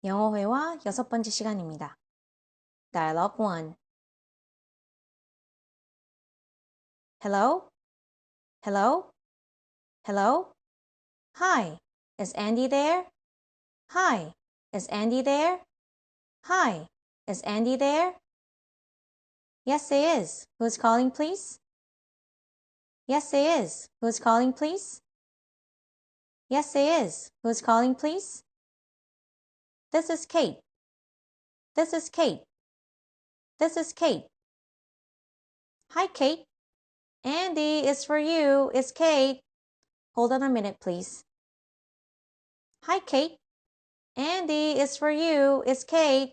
영어 회화 6번째 시간입니다. Dialogue 1. Hello? Hello? Hello? Hi, is Andy there? Hi, is Andy there? Hi, is Andy there? Yes, he is. Who's calling, please? Yes, he is. Who's calling, please? Yes, he is. Who's calling, please? This is Kate. This is Kate. This is Kate. Hi, Kate. Andy, it's for you. It's Kate. Hold on a minute, please. Hi, Kate. Andy, it's for you. It's Kate.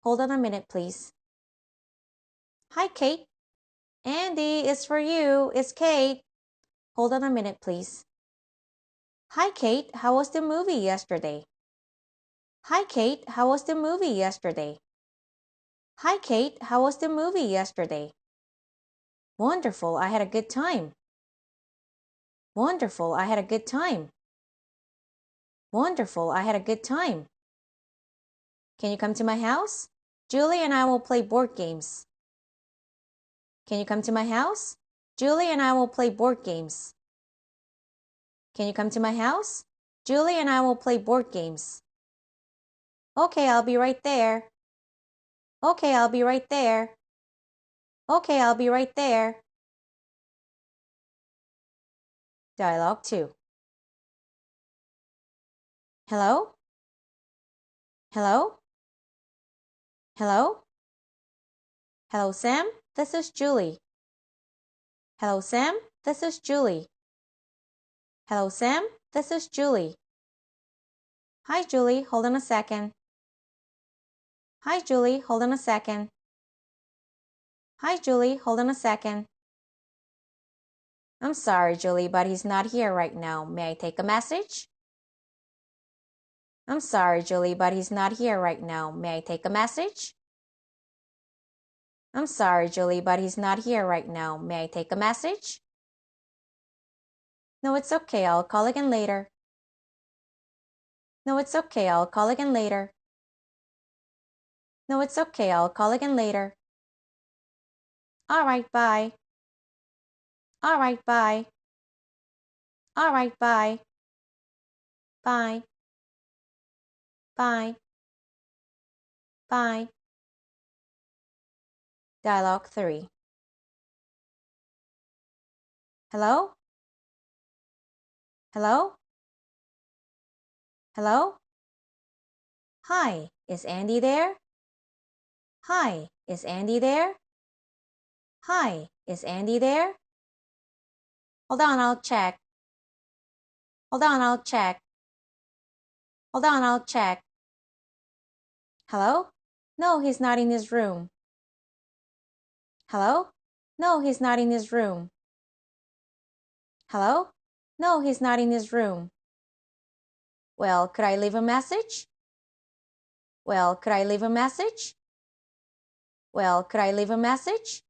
Hold on a minute, please. Hi, Kate. Andy, it's for you. It's Kate. Hold on a minute, please. Hi, Kate. How was the movie yesterday? Hi, Kate. How was the movie yesterday? Hi, Kate. How was the movie yesterday? Wonderful. I had a good time. Wonderful. I had a good time. Wonderful. I had a good time. Can you come to my house? Julie and I will play board games. Can you come to my house? Julie and I will play board games. Can you come to my house? Julie and I will play board games. Okay, I'll be right there. Okay, I'll be right there. Okay, I'll be right there. Dialogue 2. Hello? Hello? Hello? Hello, Sam? This is Julie. Hello, Sam? This is Julie. Hello, Sam? This is Julie. Hi, Julie. Hold on a second. Hi, Julie. Hold on a second. Hi, Julie. Hold on a second. I'm sorry, Julie, but he's not here right now. May I take a message? I'm sorry, Julie, but he's not here right now. May I take a message? I'm sorry, Julie, but he's not here right now. May I take a message? No, it's okay. I'll call again later. No, it's okay. I'll call again later. No, it's okay. I'll call again later. All right, bye. All right, bye. All right, bye. Bye. Bye. Bye. Dialogue 3. Hello? Hello? Hello? Hi, is Andy there? Hi, is Andy there? Hi, is Andy there? Hold on, I'll check. Hold on, I'll check. Hold on, I'll check. Hello? No, he's not in his room. Hello? No, he's not in his room. Hello? No, he's not in his room. Well, could I leave a message? Well, could I leave a message? Well, could I leave a message?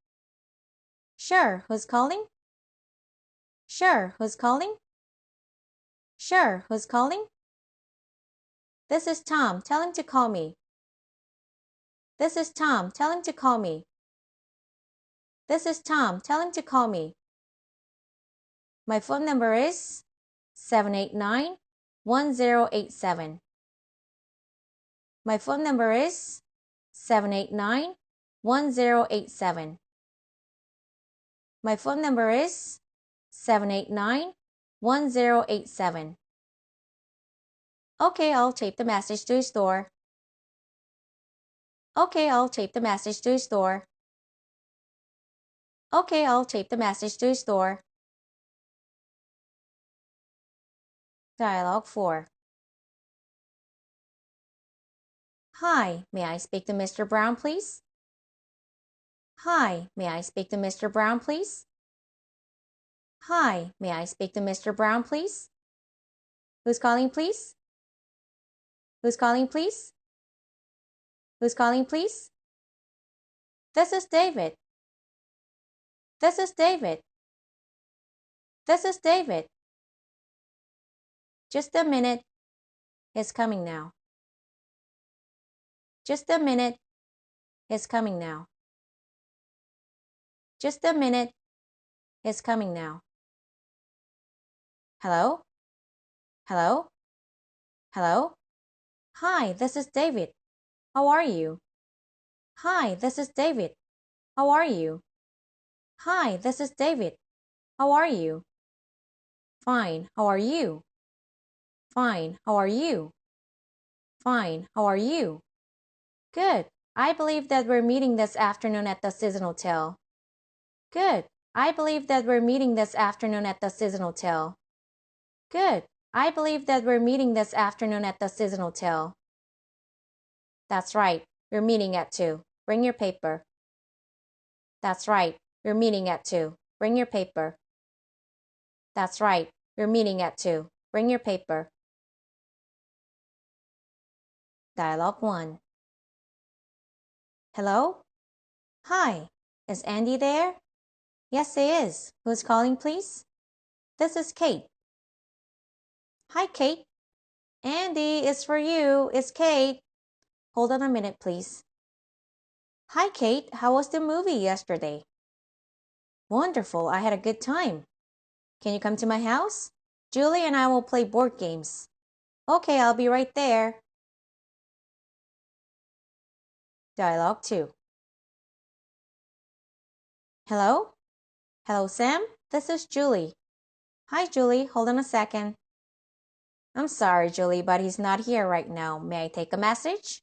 Sure, who's calling? Sure, who's calling? Sure, who's calling? This is Tom. Tell him to call me. This is Tom. Tell him to call me. This is Tom. Tell him to call me. My phone number is 789-1087. My phone number is 789-1087. My phone number is 789-1087. Okay, I'll tape the message to his door. Okay, I'll tape the message to his door. Okay, I'll tape the message to his door. Dialogue 4. Hi, may I speak to Mr. Brown, please? Hi, may I speak to Mr. Brown, please? Hi, may I speak to Mr. Brown, please? Who's calling, please? Who's calling, please? Who's calling, please? This is David. This is David. This is David. Just a minute. He's coming now. Just a minute. He's coming now. Just a minute. He's coming now. Hello? Hello? Hello? Hi, this is David. How are you? Hi, this is David. How are you? Hi, this is David. How are you? Fine, how are you? Fine, how are you? Fine, how are you? Good. I believe that we're meeting this afternoon at the Season Hotel. Good. I believe that we're meeting this afternoon at the Season Hotel. Good. I believe that we're meeting this afternoon at the Season Hotel. That's right. We're meeting at 2. Bring your paper. That's right. We're meeting at 2. Bring your paper. That's right. We're meeting at 2. Bring your paper. Dialogue 1. Hello? Hi. Is Andy there? Yes, he is. Who's calling, please? This is Kate. Hi, Kate. Andy, it's for you. It's Kate. Hold on a minute, please. Hi, Kate. How was the movie yesterday? Wonderful. I had a good time. Can you come to my house? Julie and I will play board games. Okay, I'll be right there. Dialogue 2. Hello? Hello, Sam. This is Julie. Hi, Julie. Hold on a second. I'm sorry, Julie, but he's not here right now. May I take a message?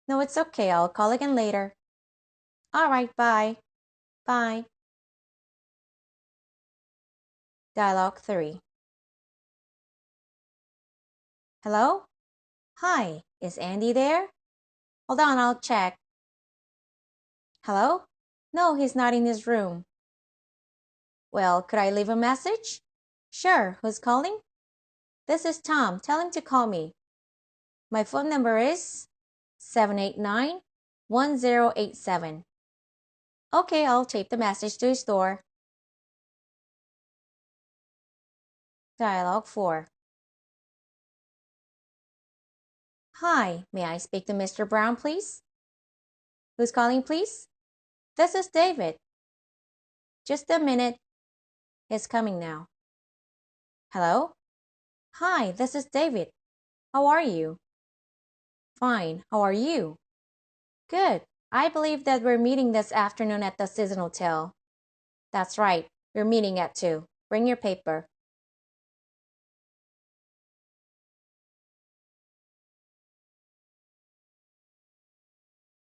No, it's okay. I'll call again later. All right, bye. Bye. Dialogue 3. Hello? Hi, is Andy there? Hold on, I'll check. Hello? No, he's not in his room. Well, could I leave a message? Sure, who's calling? This is Tom. Tell him to call me. My phone number is 789-1087. Okay, I'll tape the message to his door. Dialogue 4. Hi, may I speak to Mr. Brown, please? Who's calling, please? This is David. Just a minute. He's coming now. Hello? Hi, this is David. How are you? Fine, how are you? Good. I believe that we're meeting this afternoon at the Season Hotel. That's right. We're meeting at 2. Bring your paper.